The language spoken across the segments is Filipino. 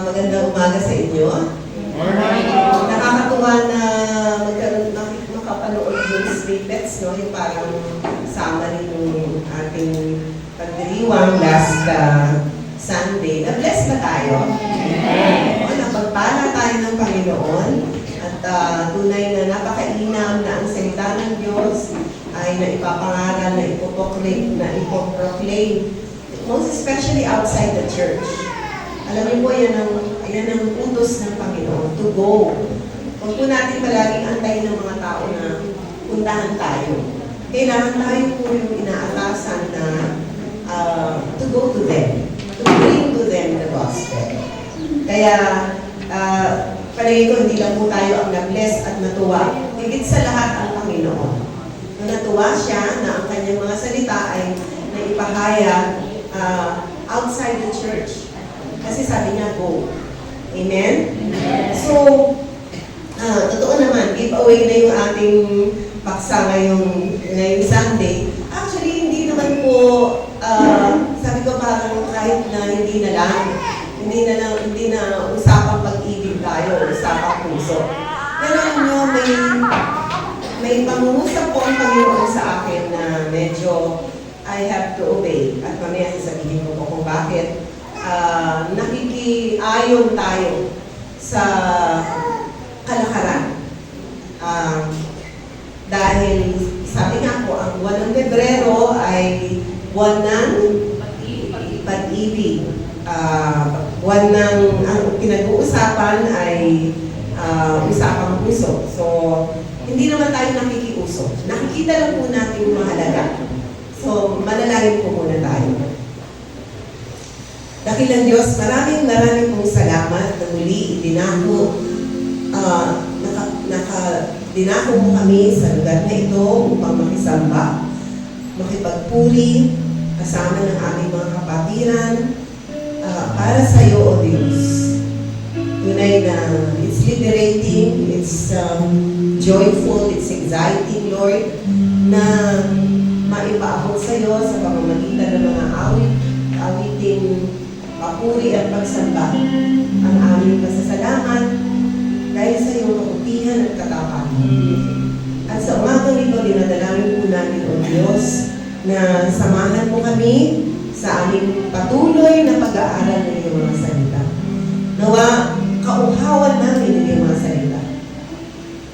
Magandang umaga sa inyo. Nakakatuwa na makapanood yung snippets, no? Yung parang summary ng ating pagdiriwang last Sunday. Na-bless ba tayo? Napagpala tayo ng Panginoon at tunay na napakainam na ang salita ng Diyos ay naipapangaral, na ipoproclaim, most especially outside the church. Alam niyo po, yan ang utos ng Panginoon, to go. Huwag po natin palaging antayin ng mga tao na puntahan tayo. Kailangan tayo po yung inaatasan na to go to them, to bring to them the gospel. Kaya, palagi ko, hindi lang po tayo ang na-bless at natuwa. Higit sa lahat ang Panginoon. Nung natuwa siya na ang kanyang mga salita ay naipahayag outside the church. Kasi sabi niya, go. Amen? Amen. So, totoo naman, giveaway na yung ating paksa ngayong Sunday. Actually, hindi naman po, sabi ko parang kahit na hindi na usapang pag-ibig tayo, usapang puso. Pero nyo, may pangungusap po ang Panginoon sa akin na medyo I have to obey. At mamaya sasabihin ko kung bakit nakikiayon tayo sa kalakaran. Dahil sabi nga po, ang buwan ng Pebrero ay buwan ng pag-ibig. Buwan ng, ang pinag-uusapan ay usapang puso. So, hindi naman tayo nakikiuso. Nakikita lang po natin yung mahalaga. So, manalangin po muna tayo. Dakilang Diyos, maraming pong salamat na muli dinako mo kami sa lugar na ito upang makisamba, makipagpuri, kasama ng aming mga kapatiran, para sa iyo, O Diyos. Tunay na it's liberating, it's joyful, it's exciting, Lord, na maipaabot sa iyo sa pamamagitan ng mga awiting papuri at pagsamba ang aming pasasalamat dahil sa iyong kabutihan at katapatan. At sa umagang ito, dinadalangin po natin, O Diyos, na samahan mo kami sa aming patuloy na pag-aaral ng iyong mga salita. Nawa, kauhawan namin ng iyong mga salita.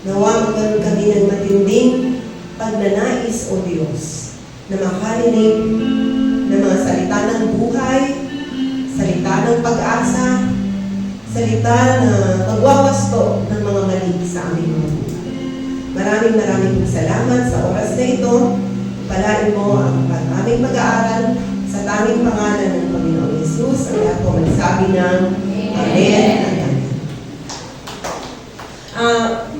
Nawa, magkaroon kami ng matinding pagnanais, O Diyos, na makarinig ng mga salita ng buhay, salita ng pag-asa, salita na magwawasto ng mga mali sa aming mga buhay. Maraming salamat sa oras na ito. Palain mo ang aming pag-aaral sa tanging pangalan ng Panginoon Jesus. Ang lahat po magsabi ng Amen.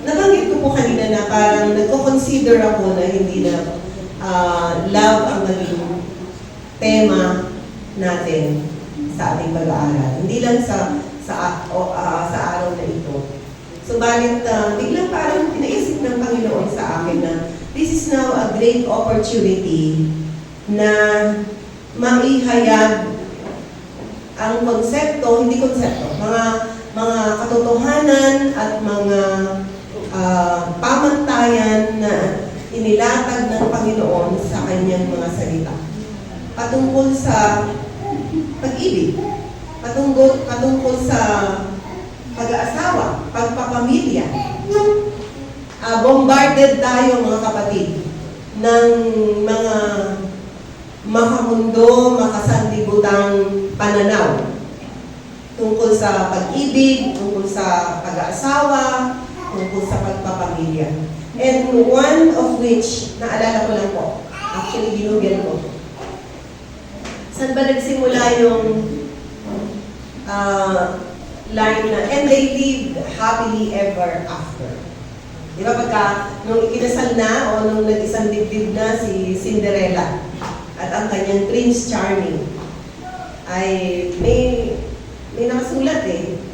Nabanggit ko po kanina na parang nagko-consider ako na hindi na love ang maging tema natin sa ating pag-aaral. Hindi lang sa araw na ito. Subalit, biglang parang pinaisip ng Panginoon sa akin na this is now a great opportunity na maihayag ang konsepto, mga katotohanan at mga pamantayan na inilatag ng Panginoon sa kanyang mga salita. Patungkol sa pag-ibig, patungkol sa pag-aasawa, pagpapamilya. Bombarded tayo, mga kapatid, ng mga makamundo, makasandibutang pananaw tungkol sa pag-ibig, tungkol sa pag-aasawa, tungkol sa pagpapamilya. And one of which, naalala ko lang po, actually ginugel ko. Saan ba nagsimula yung line na, and they lived happily ever after? Di ba pagka, nung ikinasal na, o nung nag-isang dibdib na si Cinderella at ang kanyang Prince Charming, ay may nakasulat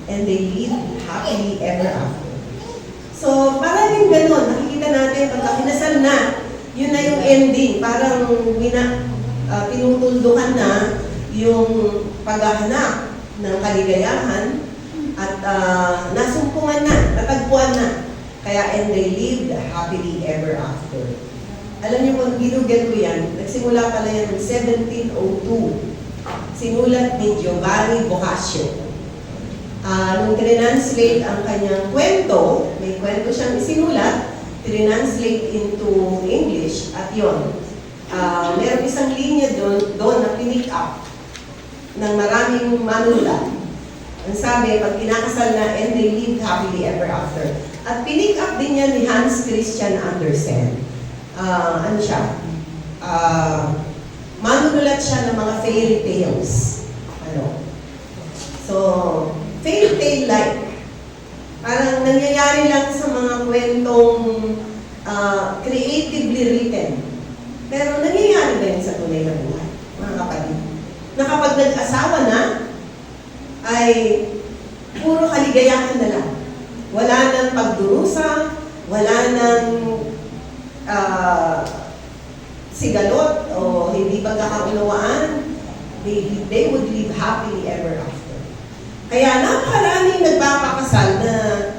and they lived happily ever after. So, parang yung gano'n, nakikita natin, pagka kinasal na, yun na yung ending, parang pinutuldukan na yung paghahanap ng kaligayahan At nasumpungan na, natagpuan na. Kaya, and they lived happily ever after. Alam niyo kung ginugel ko yan, nagsimula pala yan ng 1702. Sinulat ni Giovanni Boccaccio. Nung translate ang kanyang kwento, may kwento siyang isinulat, translate into English, at yon. Meron isang linya doon na pinick up ng maraming manulat. Ang sabi, pag kinakasal na, and they lived happily ever after. At pinick up din yan ni Hans Christian Andersen. Ano siya? Manunulat siya ng mga fairy tales. So, fairy tale like. Parang nangyayari lang sa mga kwentong creatively written. Pero nangyayari ba yun sa tunay na buhay, mga kapatid? Na kapag nag-asawa na, ay puro kaligayahan na lang. Wala nang pagdurusa, wala nang sigalot o hindi pagkakaunawaan. They would live happily ever after. Kaya napakaraming nagpapakasal na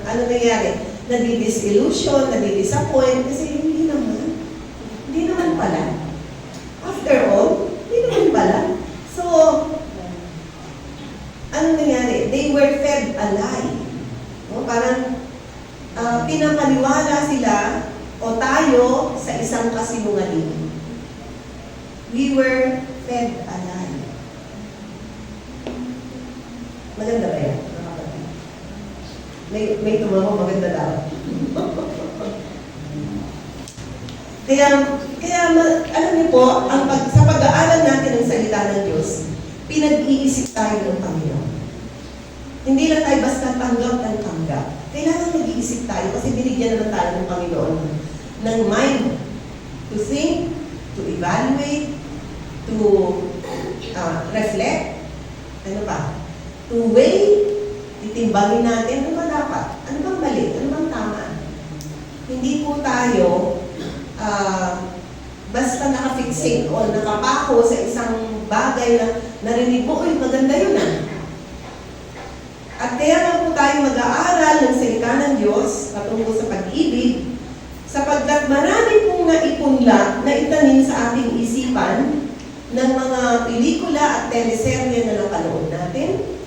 ano nangyari, nadi-disillusion, nadi-disappoint, kasi hindi naman pala. After all, hindi naman pala. So, ano nangyari? They were fed a lie. No? Parang pinapaniwala sila o tayo sa isang kasinungaling. We were fed a lie. Maganda ba yan? May tumama, maganda daw. Kaya alam niyo po, sa pag-aaral natin ng salita ng Diyos, pinag-iisip tayo ng Panginoon. Hindi lang tayo basta tanggap ng tanggap. Kailangan mag-iisip tayo kasi binigyan naman tayo ng Panginoon ng mind to think, to evaluate, to reflect, ano pa? To weigh, titimbangin natin, ano ba dapat? Ano bang mali? Ano bang tama? Hindi po tayo basta nakafixate o nakapako sa isang bagay na narinig mo, uy, maganda yun ah. At kaya nga po tayo mag-aaral ng salita ng Diyos patungkol sa pag-ibig, sapagkat marami pong naipunla na itanim sa ating isipan ng mga pelikula at teleserye na napanood natin,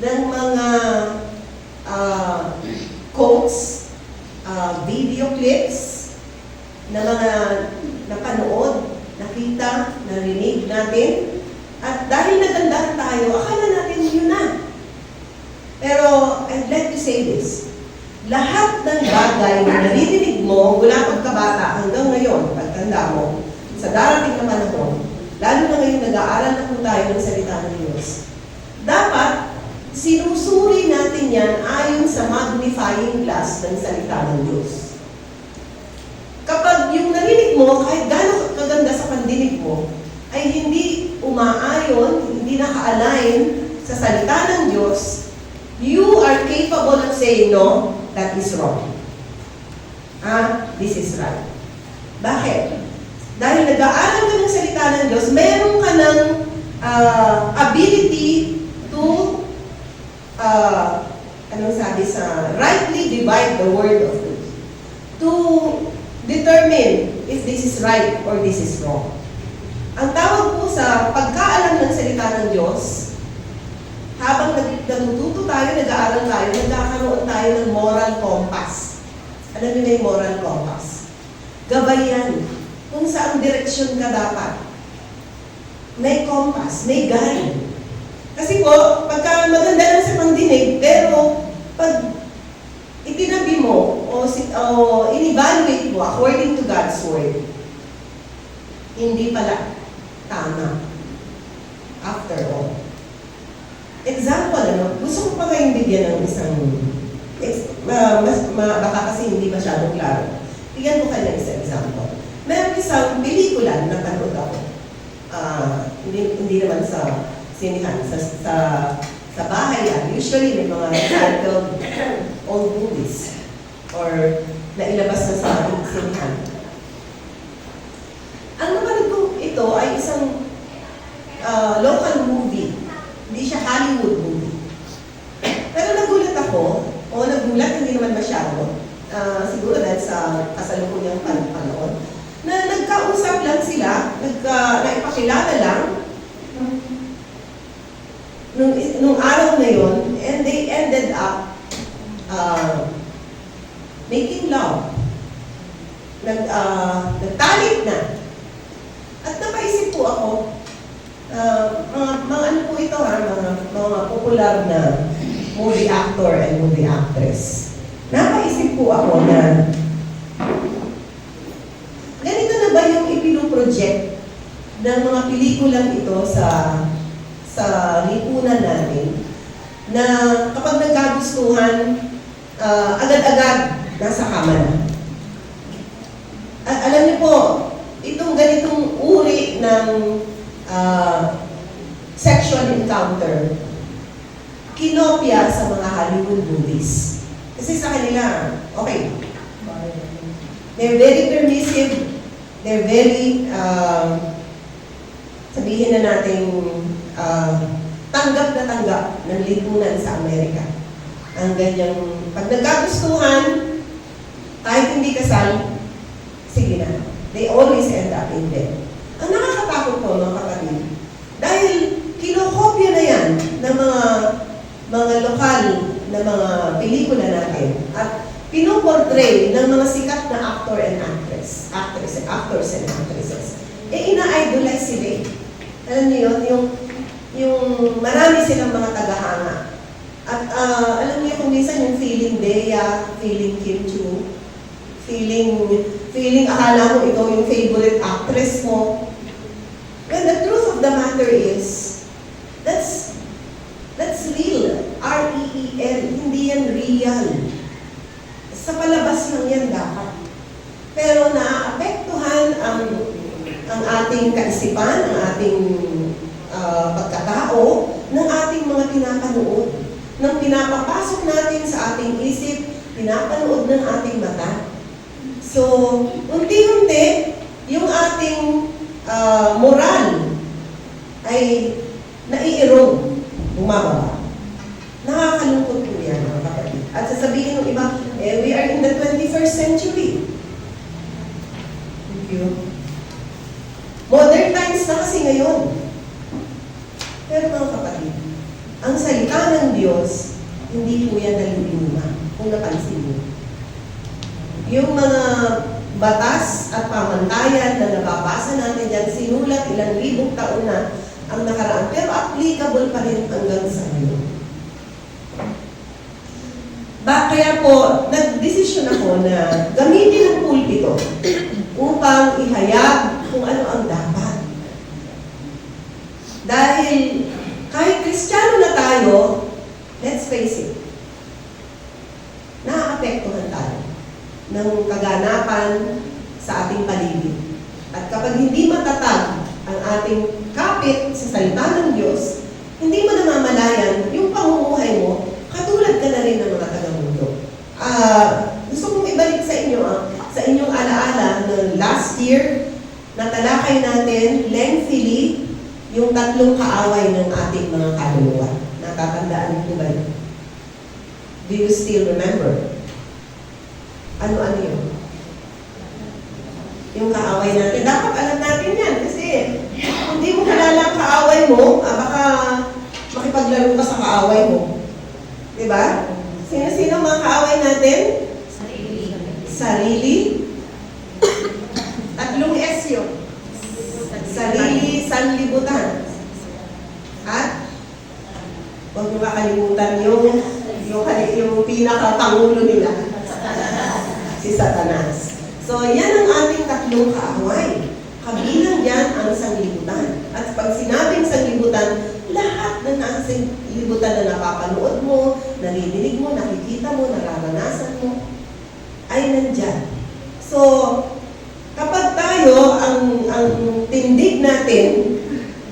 ng mga quotes, video clips, na mga napanood, nakita, narinig natin, at dahil nagandahan tayo, akala natin yun na. Pero, I'd like to say this, lahat ng bagay na naririnig mo mula pagkabata hanggang ngayon, pagtanda mo, sa darating na panahon, lalo na ngayon nag-aaral na po tayo ng salita ng Diyos, dapat sinusuri natin yan ayon sa magnifying glass ng salita ng Diyos. Kapag yung narinig mo, kahit gano'ng kaganda sa pandinig mo, ay hindi umaayon, hindi naka-align sa salita ng Diyos, you are capable of saying, no, that is wrong. This is right. Bakit? Dahil nag-aaral ka ng salita ng Diyos, meron ka ng ability to, anong sabi sa, rightly divide the word of truth. To determine if this is right or this is wrong. Ang tawag po sa pagkaalam ng salita ng Diyos, habang natututo tayo, nag-aaral tayo, nagkakaroon tayo ng moral compass. Alam niyo na yung moral compass? Gabayan kung saan direksyon ka dapat. May compass, may guide. Kasi po, pagka maganda lang sa pangdinig, pero pag itinabi mo o in-evaluate mo according to God's Word, hindi pala tama. After all. Example, gusto ko pa kayong bigyan ng isang, baka kasi hindi masyadong klaro. Bigyan ko kayo ng isang example. Meron isang pelikula na napanood ako. Hindi naman sa sinihan, sa bahay yan. Usually may mga titled old movies or nailabas na sa ating sinihan. Ang napanood ko ito ay isang local movie. Hindi siya Hollywood movie. Pero nagulat nagpapakilala lang nung araw na yon, and they ended up making love. Nagtalik na. At napaisip po ako, mga ano po ito mga popular na movie actor and movie actress. Napaisip po ako na ganito na ba yung ipinoproject ng mga pelikulang ito sa lipunan natin, na kapag nagkagustuhan, agad-agad nasa kama na. At alam niyo po, itong ganitong uri ng sexual encounter, kinopya sa mga Hollywood movies. Kasi sa kanila, okay, they're very permissive, they're very, sabihin na natin, tanggap na tanggap ng lipunan sa Amerika. Ang ganyang, pag nagkagustuhan, kahit hindi kasal, sige na. They always end up in bed. Ang nakakatakot po, mga kapatid, dahil kinokopya na yan ng mga lokal na mga pelikula natin at pinoportray ng mga sikat na actors and actresses. Ina-idolize sila eh. Alam niyo yun, yung marami silang mga tagahanga. At alam niyo kung minsan yung feeling Bea, feeling Kim Chu, feeling akala mo ikaw yung favorite actress mo. When the truth of the matter is, that's real. R-E-E-L. Hindi yan real. Sa palabas lang yan dapat. Pero naaapektuhan ang ating kaisipan, ang ating pagkatao, ng ating mga pinapanood. Nang pinapapasok natin sa ating isip, pinapanood ng ating mata. So, unti-unti, yung ating moral ay nai-erode, bumababa. Nakakalungkot po yan, mga kapatid. At sasabihin ng iba, we are in the 21st century. Thank you. Modern times na kasi ngayon. Pero mga kapatid, ang salita ng Diyos, hindi po yan naluluma, kung napansin mo. Yung mga batas at pamantayan na nababasa natin dyan, sinulat ilang libong taon na ang nakaraan, pero applicable pa rin hanggang sa ngayon. Kaya po, nag-desisyon ako na gamitin ang pulpito upang ihayag kung ano ang dapat. Dahil kahit Kristiyano na tayo, let's face it, naaapektuhan tayo ng kaganapan sa ating paligid. At kapag hindi matatag ang ating kapit sa salita ng Diyos, hindi mo namamalayan yung pamumuhay mo, katulad ka na rin ng mga taga-mundo. Gusto kong ibalik sa inyo, sa inyong alaala ng last year, natalakay natin lengthily yung 3 kaaway ng ating mga kaluluwa. Natatandaan niyo ba yun? Do you still remember? Ano-ano yun? Yung kaaway natin. Dapat alam natin yan kasi kung di mo kilala ang kaaway mo, baka makipaglaro ka sa kaaway mo. Diba? Sino-sino mga kaaway natin? Sarili. 3 S yun. Sarili, sanlibutan. At huwag niyo makalimutan yung pinaka-pangulo nila. Si Satanas. So, yan ang ating 3 kaaway. Kabilang yan ang sanglibutan. At pag sinabing sanglibutan, lahat na nasa sanglibutan na napapanood mo, naririnig mo, nakikita mo, nararanasan mo, ay nandyan. So, kapag tayo, ang tindig natin,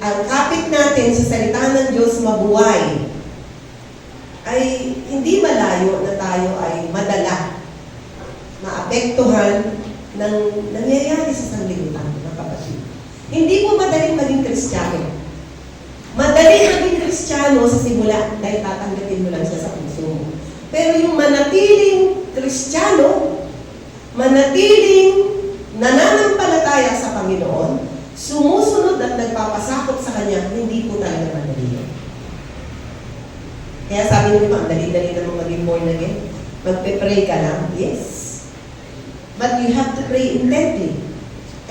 ang kapit natin sa salita ng Diyos mabuhay, ay hindi malayo na tayo ay madala, maapektuhan ng nangyayari sa sanlibutan, mga kapatid. Hindi po madaling maging Kristiyano. Madaling maging Kristiyano sa simula dahil tatanggapin mo lang siya sa puso mo. Pero yung manatiling Kristiyano, manatiling nananampalataya sa Panginoon, sumusunod at at nagpapasakop sa Kanya, hindi po talaga madali yun. Kaya sabi niyo, ang dali-dali naman maging born again. Magpe-pray ka lang, yes. But you have to pray intently.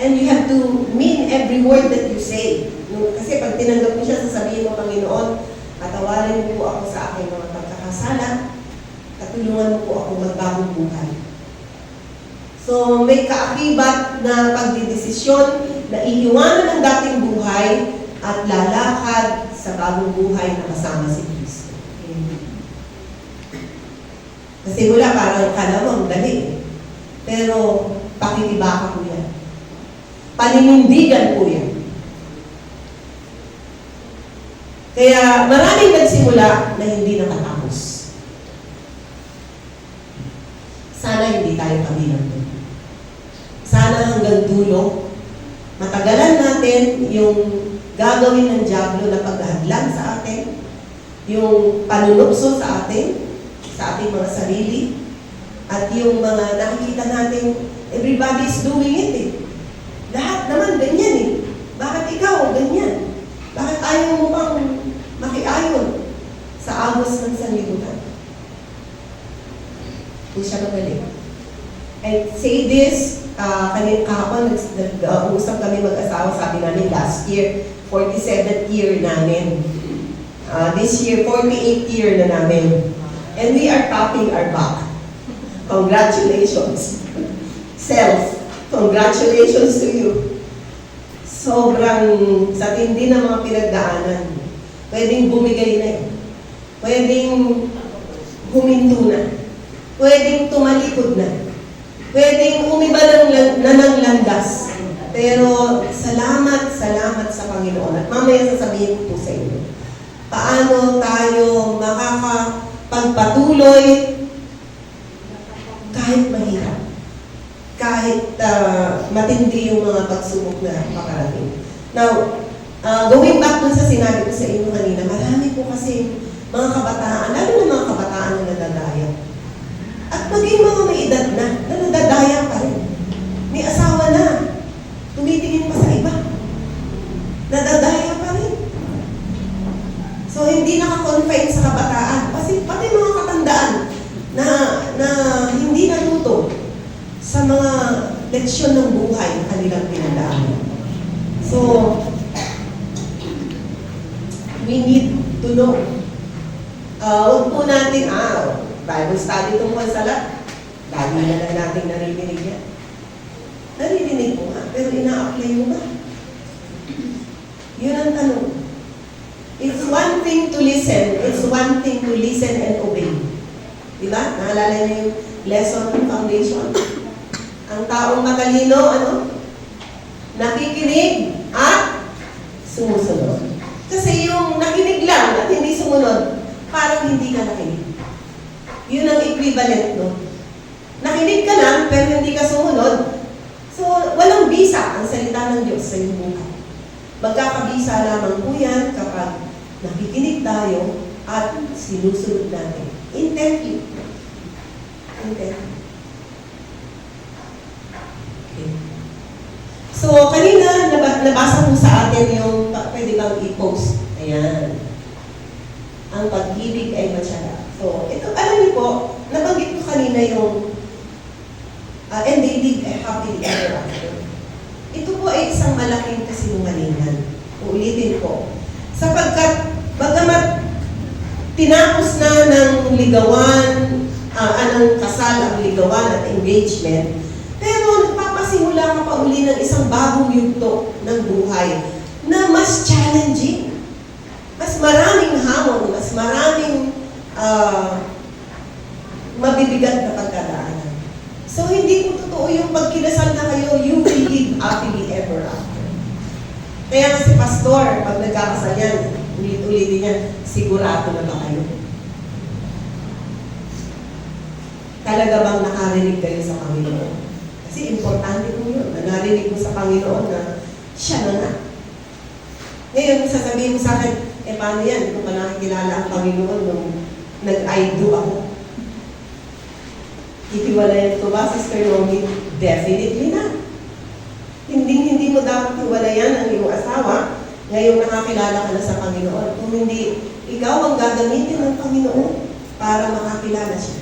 And you have to mean every word that you say. Kasi pag tinanggap mo siya, sasabihin mo, Panginoon, patawarin mo po ako sa aking mga pagkakasala, at tulungan mo po ako magbagong buhay. So, may kaakibat na pagdidesisyon na iiwanan ang dating buhay at lalakad sa bagong buhay na kasama si Kristo. Kasi mula parang kala mo, ang dali. Pero, pakikibaka po yan. Paninindigan po yan. Kaya maraming nagsimula na hindi nakatapos. Sana hindi tayo kabilang doon. Sana hanggang dulo, matagalan natin yung gagawin ng dyablo na paghahadlang sa atin, yung panunukso sa atin, sa ating mga sarili, at yung mga nakikita natin, everybody's doing it eh. Lahat naman ganyan eh. Bakit ikaw ganyan? Bakit ayaw mo bang makiayon sa agos ng sanlibutan? Hindi siya magaling. And say this, kahapon nag-uusap kami mag-asawa, sabi namin last year, 47th year namin. This year, 48th year na namin. And we are tapping our back. Congratulations. Self, congratulations to you. Sobrang sa tindi ng mga pinagdaanan. Pwedeng bumigay na yun. Pwedeng huminto na. Pwedeng tumalikod na. Pwedeng umiba ng landas. Pero salamat sa Panginoon. At mamaya sasabihin ko po sa inyo, paano tayo makakapagpatuloy kahit mahirap. Kahit matindi yung mga pagsubok na makarating. Now, going back dun sa sinabi ko sa inyo kanina, marami po kasi mga kabataan, lalo na mga kabataan na nadadaya. At maging mga may edad na nadadaya pa rin. May asawa na, tumitingin pa sa iba. Nadadaya pa rin. So, hindi nakakonfine sa kabataan. Kasi pati mga katandaan na hindi natuto sa mga leksyon ng buhay na kanilang pinagdaanan. So, we need to know. Huwag po natin, Bible study tungkol sa lahat. Lagi na lang natin naririnig yan. Naririnig mo nga, pero ina-apply mo ba? Yun ang tanong. It's one thing to listen. It's one thing to listen and obey. Diba? Naalala niyo yung lesson ng foundation? Ang taong matalino, nakikinig at sumusunod. Kasi yung nakinig lang at hindi sumunod, parang hindi ka nakinig. Yun ang equivalent, no? Nakinig ka lang, pero hindi ka sumunod. So, walang bisa ang salita ng Diyos sa iyong buhay. Magkakabisa lamang po yan kapag nakikinig tayo at sinusunod natin. Intently. Intently. Okay. So, kanina, nabasa po sa atin yung pwede bang i-post. Ayan. Ang pag-ibig ay matyaga. So, ito, alam niyo po, nabanggit ko kanina yung and they live happily ever after. Ito po ay isang malaking kasinungalingan. Uulitin ko. Sapagkat, bagamat tinapos na ng ligawan, ng kasal ang ligawan at engagement, pero nagpapasimula ka pa uli ng isang bagong yugto ng buhay na mas challenging, mas maraming hamon, mas maraming mabibigat na pagkadaanan. So, hindi po totoo yung pagkinasal na kayo, you will live happily ever after. Kaya nga si pastor, pag nagkakasal yan, ulit-ulitin niya, sigurado na ba kayo? Talaga bang nakarinig kayo sa Panginoon? Kasi importante po yun, na narinig mo sa Panginoon na siya na nga. Ngayon, sasabihin mo sa akin, paano yan? Kung pa nakikilala ang Panginoon nung nag-I do ako. Ihiwalayan ko ba, Sister Nomi? Definitely na. Hindi mo dapat hiwalayan ang iyong asawa ngayong nakakilala ka na sa Panginoon. Kung hindi, ikaw ang gagamitin ng Panginoon para makakilala siya.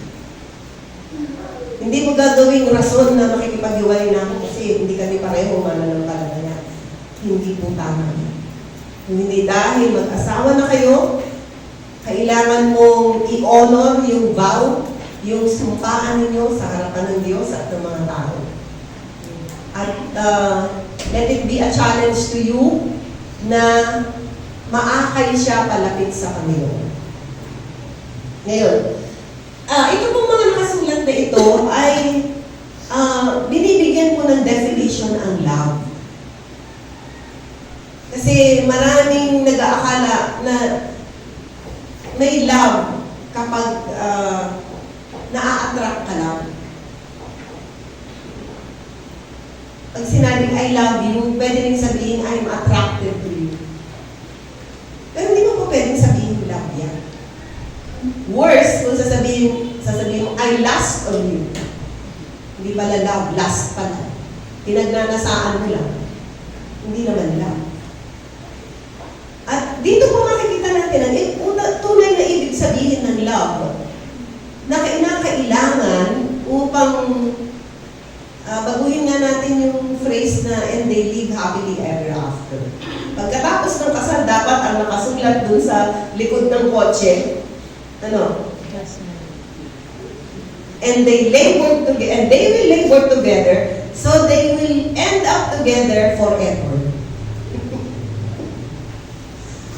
Hindi mo gagawing rason na makikipag-iwalay na ako kasi hindi kami pareho mananampalataya. Hindi po tama. Kung hindi dahil mag-asawa na kayo, kailangan mong i-honor yung vow, yung sumpaan ninyo sa harapan ng Diyos at ng mga tao. At let it be a challenge to you na maakay siya palapit sa Panginoon. Ngayon, ito pong mga nakasulat na ito ay binibigyan po ng definition ang love. Kasi maraming nag-aakala na may love kapag na-attract ka lang. Pag sinabing I love you, pwede rin sabihin I'm attracted to you. Pero hindi mo po pwedeng sabihin love yan. Worse, kung sasabihin mo I lust on you. Hindi pala love, lust pala. Pinagnanasaan mo lang. Hindi naman love. At dito po makikita natin ang tunay na ibig sabihin ng love na kailangan upang baguhin nga natin yung phrase na and they live happily ever after. Pagkatapos ng kasal, dapat ang nakasulat dun sa likod ng kotse, and they will labor together so they will end up together forever.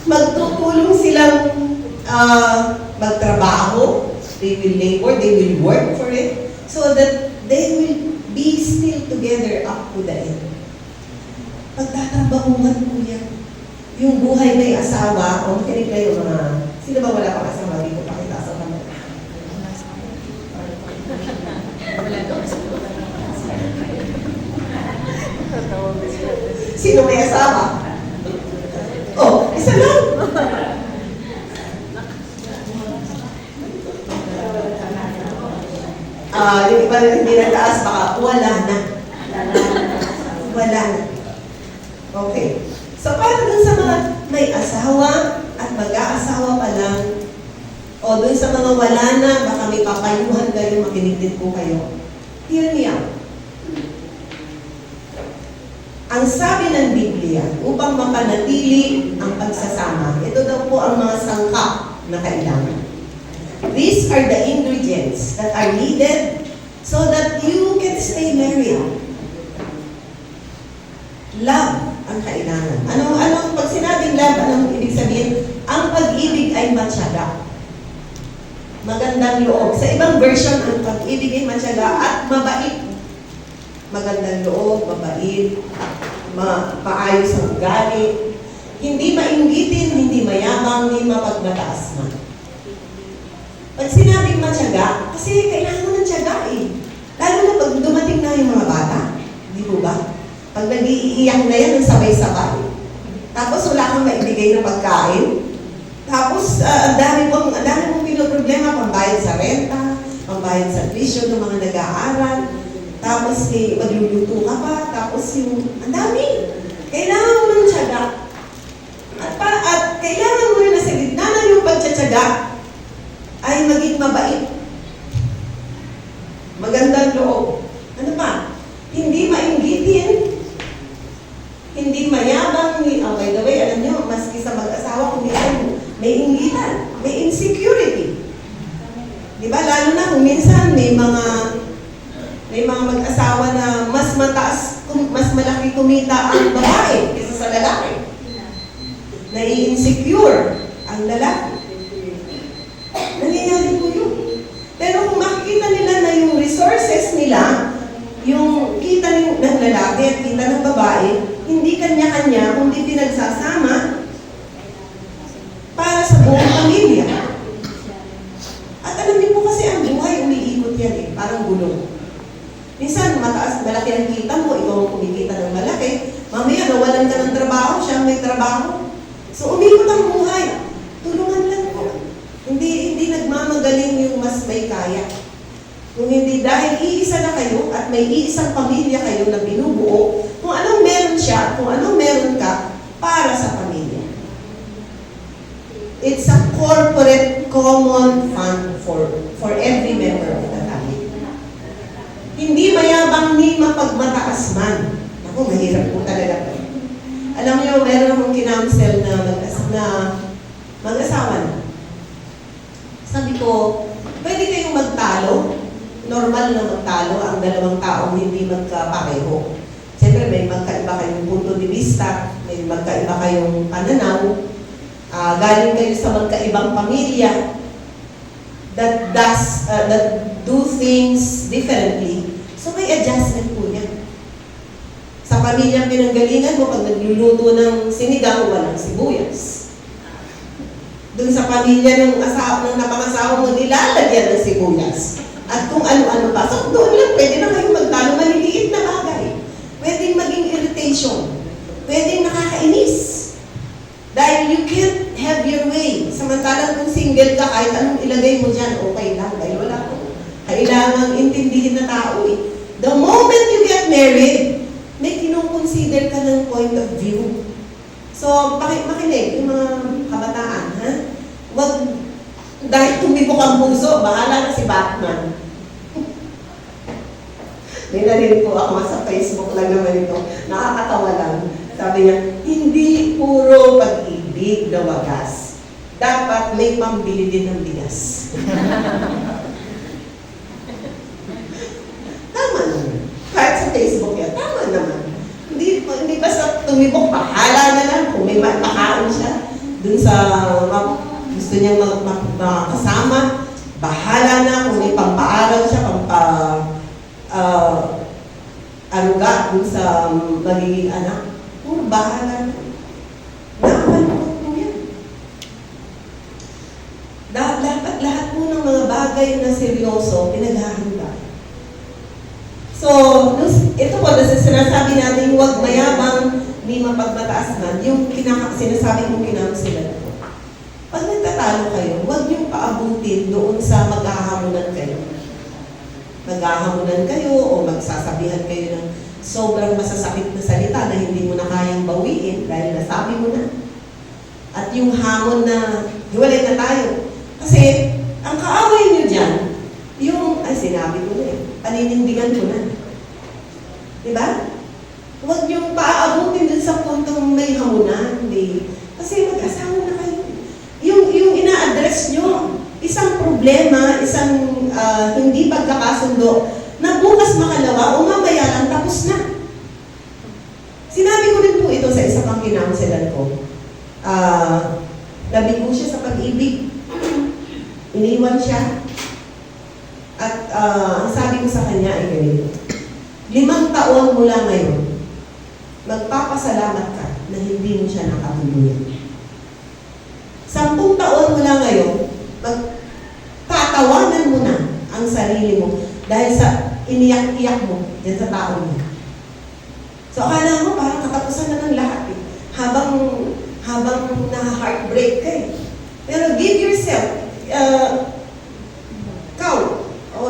Magtutulong silang magtrabaho, they will labor, they will work for it, so that they will be still together up to the end. Pagtatrabahuhan po yan. Yung buhay may asawa, o makinig kayo mga, sino ba wala pang asawa dito? Pakita sa kamera. Sino may asawa? Oh, isa lang. Yung iba na hindi nataas, baka wala na. Wala na. Okay. So, para dun sa mga may asawa at mag-aasawa pa lang, o dun sa mga wala na, baka may papayuhan kayo, makinig din po kayo. Hear me out. Ang sabi ng Biblia, upang mapanatili ang pagsasama, ito daw po ang mga sangkap na kailangan. These are the ingredients that are needed so that you can stay married. Love ang kailangan. Pag sinabing love, anong ibig sabihin? Ang pag-ibig ay matyaga. Magandang loob. Sa ibang version, ang pag-ibig ay matyaga at mabait. Magandang loob, mabait, maayos ang ugali, hindi mainggitin, hindi mayabang, hindi mapagmataas na. Pag sinabing matyaga, kasi kailangan mo ng tiyaga eh. Lalo na pag dumating na yung mga bata. Di po ba? Pag nag-iiyak na yan, sabay-sabay. Tapos wala kang maibigay na pagkain. Tapos ang dami mong pinoproblema, pambayad sa renta, pambayad sa tuition ng mga nag-aaral. Tapos magluluto ka pa. Tapos ang dami. Kailangan mo ng tiyaga. At kailangan mo rin na sa gitna na yung pagtsatsaga, ay maging mabait. Magandang loob. Ano pa? Hindi mainggitin. Hindi mayabang. By the way, alam nyo, maski sa mag-asawa, kung minsan may inggitan, may insecurity. Diba? Lalo na kung minsan may mga mag-asawa na mas mataas, mas malaki kumita ang babae kaysa sa lalaki. Nai-insecure ang lalaki. Nangyayari po yun. Pero kung makikita nila na yung resources nila, yung kita ng lalaki at kita ng babae, hindi kanya-kanya, kundi pinagsasama para sa buong pamilya. At alam niyo po kasi ang buhay, umiikot yan eh, parang gulong. Minsan, malaki ang kita mo, ikaw ang kumikita ng malaki. Mamaya, nawalan ka ng trabaho, siya may trabaho. So, umiikot ang buhay. Tulungan lang po. Hindi nagmamagaling yung mas may kaya. Kung hindi dahil iisa na kayo at may iisang pamilya kayo na binubuo, kung anong meron siya at kung anong meron ka para sa pamilya. It's a corporate common fund for every member of the family. Hindi mayabang ni mapagmataas man. Ako, mahirap po talaga. Alam niyo, meron akong kinounsel na mag-asawa na. Sabi ko, pwede kayong magtalo. Normal na magtalo ang dalawang taong hindi magkapareho. Siyempre, may magkaiba kayong punto de vista, may magkaiba kayong pananaw, galing kayo sa magkaibang pamilya that do things differently. So may adjustment po yan. Sa pamilyang pinanggalingan mo, pag nagluluto ng sinigang, walang sibuyas. Doon sa pamilya ng napangasawa mo, nilalagyan ng sibuyas. At kung ano-ano pa. So doon lang, pwede na kayong magtalo, maliliit na bagay. Pwedeng maging irritation. Pwedeng nakakainis. Dahil you can't have your way. Samantalang kung single ka, kahit anong ilagay mo dyan, okay lang. Dahil wala ko kailangang intindihin na tao eh. The moment you get married, may kinukonsider ka ng point of view. So, makinig yung mga kabataan, ha? Wag, dahil tumibok ang puso, bahala na si Batman. May narinig po ako sa Facebook lang naman ito. Nakakatawa lang. Sabi niya, hindi puro pag-ibig na wagas. Dapat may pambili din ng bigas. Tama naman. Kahit sa Facebook yan, tama naman. Hindi basta tumibok, bahala na lang kung may makaon siya. Dun sa gusto niyang makasama, bahala na kung may pampaaral siya, aruga dun sa magiging anak. Puro bahala na. Nakakalungkot po yan. Dapat lahat po ng mga bagay na seryoso, pinaghahanda. So, ito po, sinasabi natin, huwag mayabang, di mapagmataas man, yung sinasabi mong kinamsilan po. Pag nagtatalo kayo, huwag niyong paabutin doon sa maghahamunan kayo. Maghahamunan kayo o magsasabihan kayo ng sobrang masasakit na salita na hindi mo na kayang bawiin dahil nasabi mo na. At yung hamon na hiwalay na tayo. Kasi, ang kaaway nyo dyan, sinabi ko na eh, paninindigan ko na. Diba? Huwag niyong paaabutin dun sa puntong may hamunan. Kasi mag-asawa na kayo. Yung ina-address nyo, isang problema, isang hindi pagkakasundo, na bukas makalawa o mamaya lang tapos na. Sinabi ko rin po ito sa isa pang kinamsilan ko. Labi ko siya sa pag-ibig. Iniwan siya. At ang sabi ko sa kanya ay ganito, 5 taon mula ngayon, magpapasalamat ka na hindi mo siya nakatuluyan. 10 taon mula ngayon, magtatawanan mo na ang sarili mo dahil sa iniyak-iyak mo dyan sa tao niya. So akala mo parang katapusan na ng lahat eh. Habang na-heartbreak ka eh. Pero give yourself,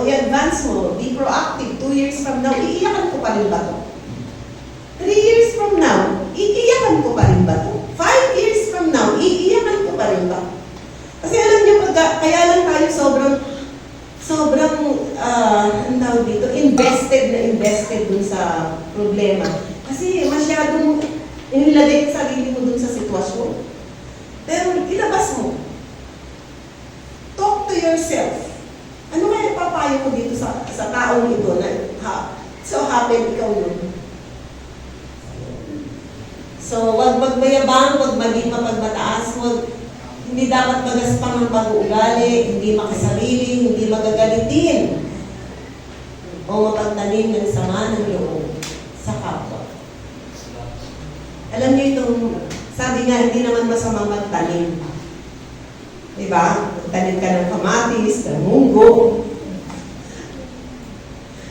i-advance mo, be proactive. 2 years from now, iiyakan ko pa rin ba ito? 3 years from now, iiyakan ko pa rin ba ito? 5 years from now, iiyakan ko pa rin ba? Kasi alam niyo, kaya lang tayo sobrang ang tawag dito, invested dun sa problema. Kasi masyadong inilagay sa sarili mo dun sa sitwasyon. Pero ilabas mo. Talk to yourself. Ano kaya papayo ko dito sa taong ito na so happen ikaw yun? So, wag magmayabang, wag maging mapagmataas, hindi dapat magaspang ang pag-uugali, hindi makasarili, hindi magagalitin, o mapagtanim ng sama ng loob sa kapwa. Alam niyo itong, sabi nga, hindi naman masama magtanim. Diba? Magtanim ka ng kamatis, ng munggo.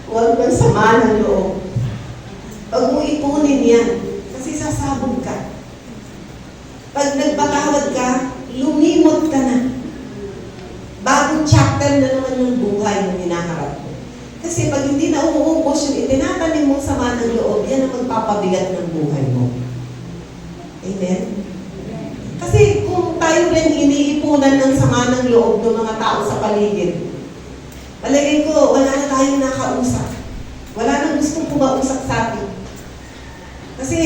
Huwag kang sama ng loob. Huwag mo ipunin yan, kasi sasabog ka. Pag nagpatawad ka, lumimot ka na. Bagong chapter na naman ng buhay na hinaharap mo. Kasi pag hindi na umuubos yung itinatanim mong sama ng loob, yan ang magpapabigat ng buhay mo. Amen? Kasi kung tayo rin iniipon ng sama ng loob ng mga tao sa paligid. Palagay ko, wala na tayong nakausap. Wala nang gustong kumausap sa atin. Kasi,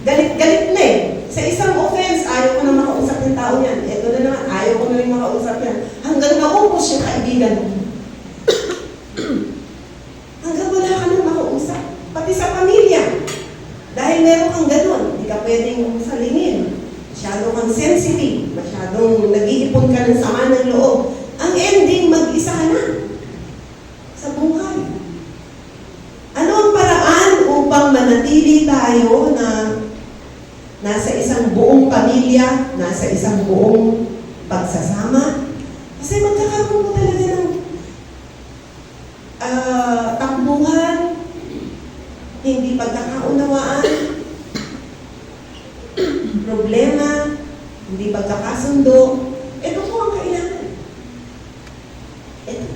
galit-galit na eh. Sa isang offense, ayaw ko na makausap ng tao yan. Ito na naman, ayaw ko na rin makausap yan. Hanggang naubos yung kaibigan mo. Hanggang wala ka nang makausap. Pati sa pamilya. Dahil meron kang ganun, hindi ka pwedeng salingin. Masyado kang sensitive. Masyadong nag-iipon ka ng sama ng loob. Ang ending, mag-isa ka na sa buhay. Ano ang paraan upang manatili tayo na nasa isang buong pamilya, nasa isang buong pagsasama? Kasi magkakaroon mo talaga ng takbuhan, hindi pagkakaunawaan, problema, hindi pagkakasundo. Ito po ang kailangan. Ito.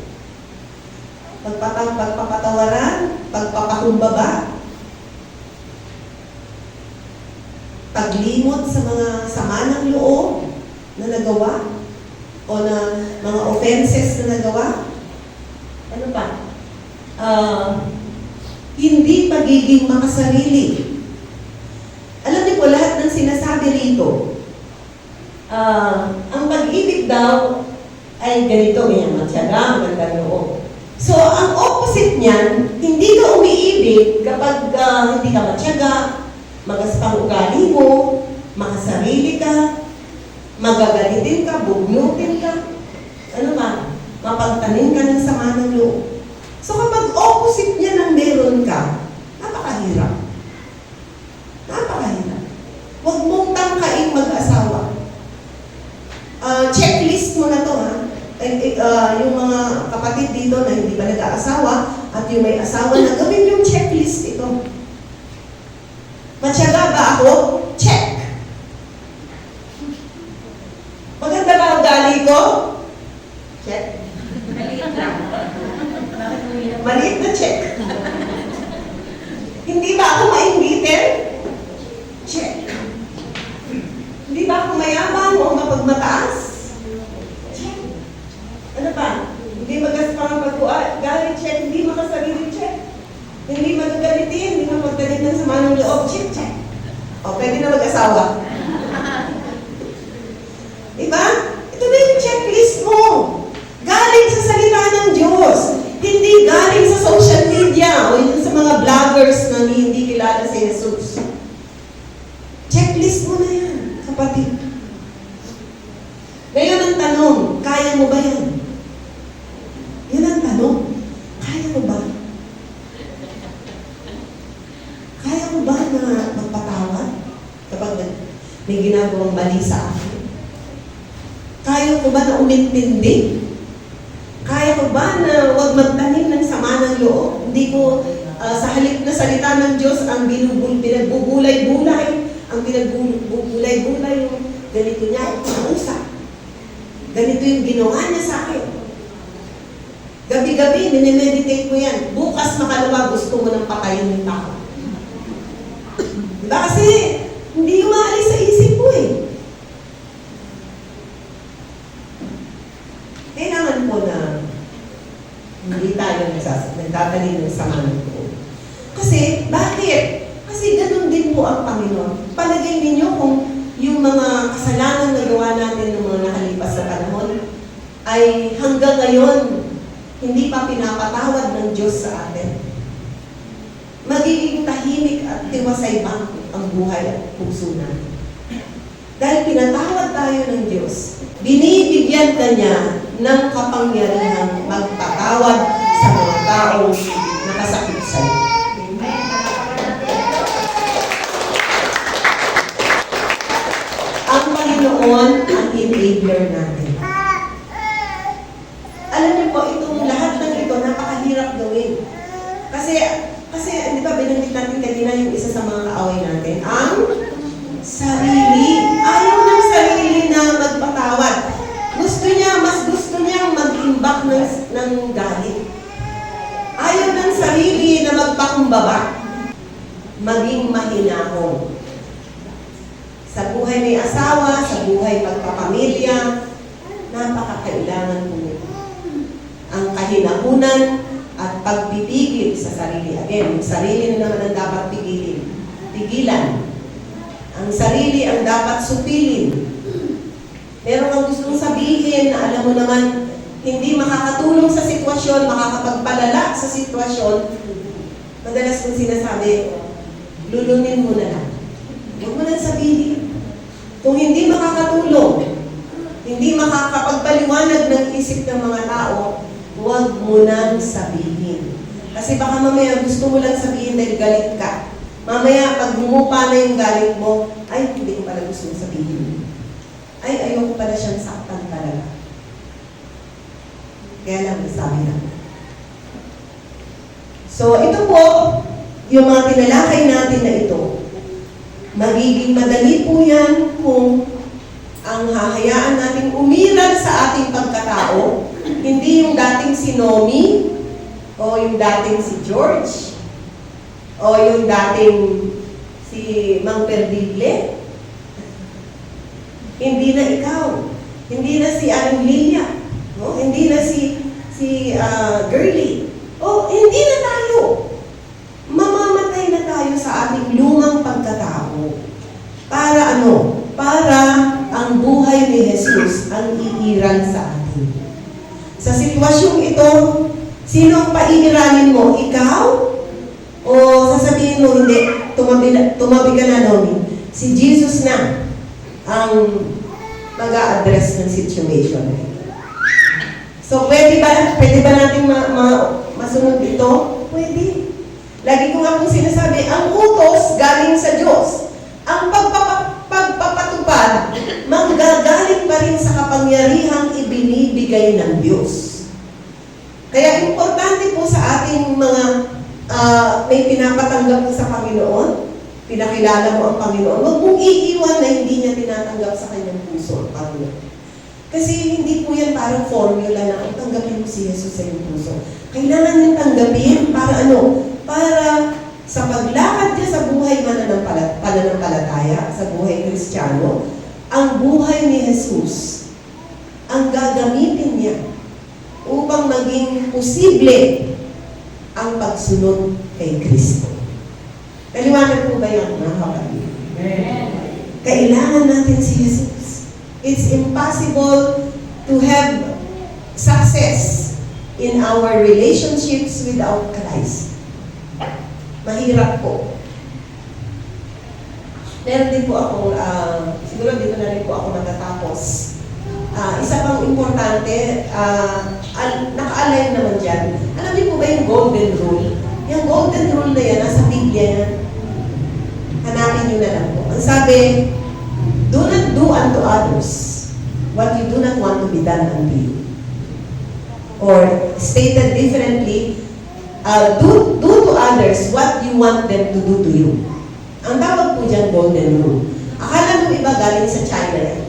Pagpapatawaran, pagpapakumbaba, paglimot sa mga sama ng loob na nagawa o na mga offenses na nagawa. Ano pa? Hindi pagiging makasarili. Alam niyo po, lahat ng sinasabi rito, ang pag-ibig daw ay ganito, may matyaga, magandang loob. So, ang opposite niyan, hindi ka umiibig kapag hindi ka matyaga, magaspang ugali mo, makasarili ka, magagalitin ka, bugnutin ka, ano ba, mapagtanim ka ng sama ng loob. So kapag opposite niya ng meron ka, napakahirap. Napakahirap. Huwag mong tangkaing mag-asawa. Checklist mo na to, ha? Yung mga kapatid dito na hindi pa nag-aasawa at yung may asawa na gawin yung checklist ito. Matyaga ba ako? Check. Maganda ba ang ugali ko? Check. Maliit na check. Hindi ba ako mainggitin? Check. Hindi ba ako mayaman o mapagmataas? Check. Ano ba? Hindi magaspang ang pag-ugali, check. Hindi makasarili, check. Hindi magagalitin, hindi mapagdalit ng sama ng loob, check, check. O, pwede na mag-asawa. Diba? Ito na yung checklist mo. Galing sa salita ng Diyos. Hindi galing sa social media o yun sa mga vloggers na hindi kilala si Jesus. Checklist mo na yan, kapatid. Ngayon ang tanong, kaya mo ba yan? Yan ang tanong. Kaya mo ba? Kaya mo ba na magpatawad kapag may ginagawang mali sa akin? Kaya ko ba na umintindi? Kaya ko ba na huwag magtanim ng sama ng loob? Hindi ko sa halip na salita ng Diyos ang pinagbubulay-bulay, ang pinagbubulay-bulay yung ganito niya, usap. Ganito yung ginawa niya sa akin. Gabi-gabi, minimeditate mo yan. Bukas makalawa, gusto mo nang patayin yung tao. Diba? Kasi hindi yung maalis sa isip mo eh. Kailangan po na hindi tayo nagdadali ng sama ng loob. Kasi, bakit? Kasi ganun din po ang Panginoon. Palagay ninyo kung yung mga kasalanan na gawa natin ng mga nakalipas na panahon ay hanggang ngayon hindi pa pinapatawad ng Diyos sa atin. Magiging tahimik at tiwasay ba ang buhay at puso natin. Dahil pinatawad tayo ng Diyos, binibigyan ka niya ng kapangyarihang magpatawad sa mga taong nakasakit sa iyo. Ang Panginoon ang enabler natin. Alam niyo po, itong lahat ng ito, napakahirap gawin. Kasi di ba, binanggit natin kanina yung isa sa mga kaaway natin, ang sarili. Ayaw ng sarili na magpatawad. Mas gusto niya mag-imbak ng galit. Ayaw ng sarili na magpakumbaba. Maging mahinahon. Sa buhay may asawa, sa buhay pagpapamilya, kapanahunan at pagpipigil sa sarili. Again, yung sarili na naman ang dapat pigilan. Ang sarili ang dapat supilin. Meron kang gustong sabihin na alam mo naman, hindi makakatulong sa sitwasyon, makakapagpalala sa sitwasyon. Madalas kong sinasabi, lulunin mo na lang. Huwag mo nang sabihin. Kung hindi makakatulong, hindi makakapagpaliwanag ng isip ng mga tao, huwag mo nang sabihin. Kasi baka mamaya gusto mo lang sabihin dahil galit ka. Mamaya, pag humupa na yung galit mo, ay, hindi ko pala gusto sabihin. Ay, ayoko pala siyang saktan talaga. Kaya lang, sabi lang. So, ito po, yung mga tinalakay natin na ito, magiging madali po yan kung ang hahayaan natin umiral sa ating pagkatao, hindi yung dating si Nomi, o yung dating si George, o yung dating si Mang Perdible. Hindi na ikaw. Hindi na si Aling Lilia. No? Hindi na si Girlie. O, hindi na tayo. Mamamatay na tayo sa ating lumang pagkatao. Para ano? Para ang buhay ni Jesus ang iiral sa atin. Sa sitwasyong ito, sino ang paiiranin mo? Ikaw? O sasabihin mo, hindi, tumabi ka na, Nomi. Si Jesus na ang mag-a-address ng situation. So, pwede ba natin masunod ito? Pwede. Lagi ko nga pong sinasabi, ang utos galing sa Diyos. Ang pagpapatupad, manggagaling pa rin sa kapangyarihang ibinibigay ng Diyos. Kaya importante po sa ating mga may pinapatanggap mo sa Panginoon, pinakilala mo ang Panginoon, huwag mong iiwan na hindi niya tinatanggap sa kanyang puso, Panginoon. Kasi hindi po yan parang formula na ang tanggapin mo si Jesus sa iyong puso. Kailangan niyang tanggapin para ano? Para sa paglakad niya sa buhay pananampalataya, sa buhay Kristiyano, ang buhay ni Jesus, ang gagamitin niya upang maging posible ang pagsunod kay Kristo. Kaliwanag po ba yan, mga kapatid? Kailangan natin si Jesus. It's impossible to have success in our relationships without Christ. Mahirap po. Meron din po akong, siguro dito na rin po ako matatapos. Isa pang importante, naka-align naman dyan. Alam niyo po ba yung golden rule? Yung golden rule na yan, nasa Biblia yan. Hanapin niyo na lang po. Ang sabi, do not do unto others what you do not want to be done unto you. Or, stated differently, do to others what you want them to do to you. Ang tawag po dyan, golden rule. Akala mo iba galing sa China yan.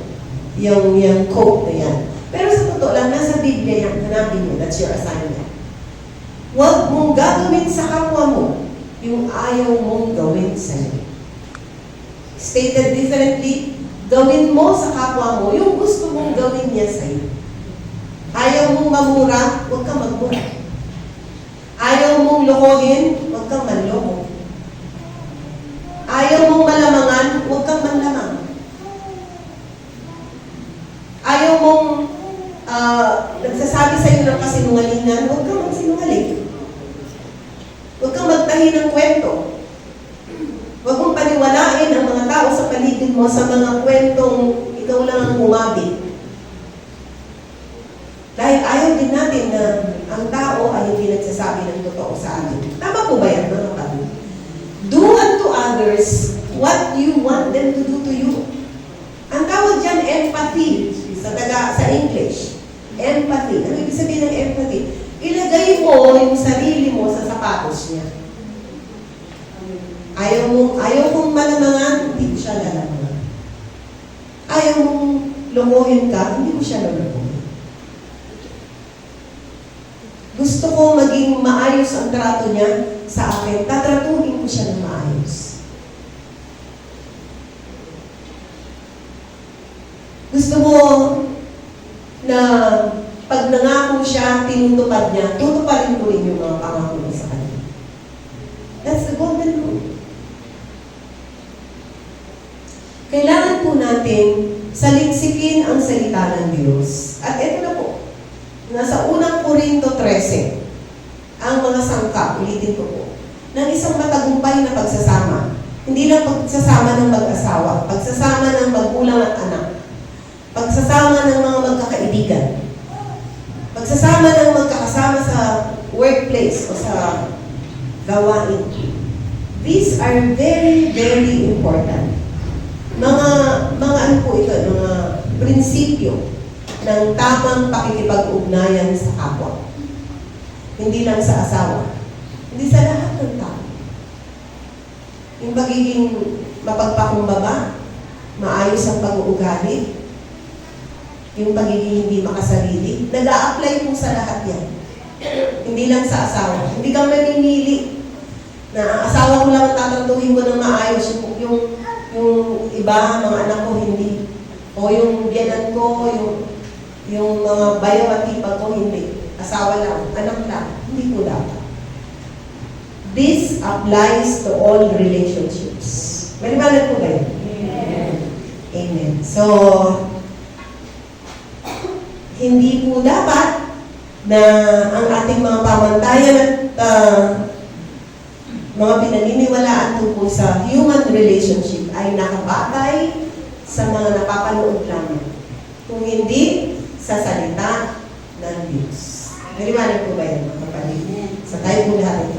Yung quote na yan. Pero sa totoo lang, nasa Biblia yan. Hanapin mo. That's your assignment. Huwag mong gagawin sa kapwa mo yung ayaw mong gawin sa'yo. Stated differently, gawin mo sa kapwa mo yung gusto mong gawin niya sa'yo. Ayaw mong mamura, huwag kang magmura. Ayaw mong lokohin, huwag kang manloko. Ayaw mong malamangan, huwag kang manlamang. Ayaw mong nagsasabi sa'yo ng kasinungalingan, huwag kang magsinungaling. Huwag kang magtahi ng kwento. Huwag mong paniwalain ang mga tao sa paligid mo sa mga kwentong ikaw lang ang humabit. Dahil ayaw din natin na ang tao ay hindi nagsasabi ng totoo sa atin. Tama po ba yan, mga kapatid? Do unto others what you want them to do to you. Ang tawag dyan, empathy. Sa English. Empathy. Ano ibig sabihin ng empathy? Ilagay mo yung sarili mo sa sapatos niya. Ayaw mong malamangan, hindi ko siya lalamangan. Ayaw mong lumohin ka, hindi ko siya lalamangan. Gusto ko maging maayos ang trato niya sa akin, tatratuhin ko siya ng maayos. Gusto mo na pag nangako siya, tinutupad niya, tutuparin ko rin yung mga pangako niya sa kanya. That's the golden rule. Kailangan po natin saliksikin ang salita ng Diyos. At ito na po, nasa unang Korinto 13, ang mga sangka, ulitin ko po, ng isang matagumpay na pagsasama. Hindi lang pagsasama ng mag-asawa, pagsasama ng magulang at anak, pagsasama ng mga magkakaibigan, pagsasama ng magkakasama sa workplace o sa gawain. These are very, very important. Mga ano po ito, mga prinsipyo ng tamang pakikipag-ugnayan sa kapwa. Hindi lang sa asawa, hindi sa lahat ng tao. Yung pagiging mapagpakumbaba, maayos ang pag-uugali, yung pagiging hindi makasarili, nag-a-apply po sa lahat yan. Hindi lang sa asawa. Hindi kang mamimili na ang asawa ko lang ang tatantuhin ko ng maayos, yung iba, mga anak ko, hindi. O yung biyanan ko, yung mga bayaw at tipa ko, hindi. Asawa lang, anak lang, hindi ko dapat. This applies to all relationships. Maliwanag po ba yun? Amen. Amen. So, hindi po dapat na ang ating mga pamantayan at mga pinaniniwalaan tungkol sa human relationship ay nakabatay sa mga napapanood lamang. Kung hindi, sa salita ng Diyos. Maliwanag po ba yan, mga kapatid? Sa tayo po lahat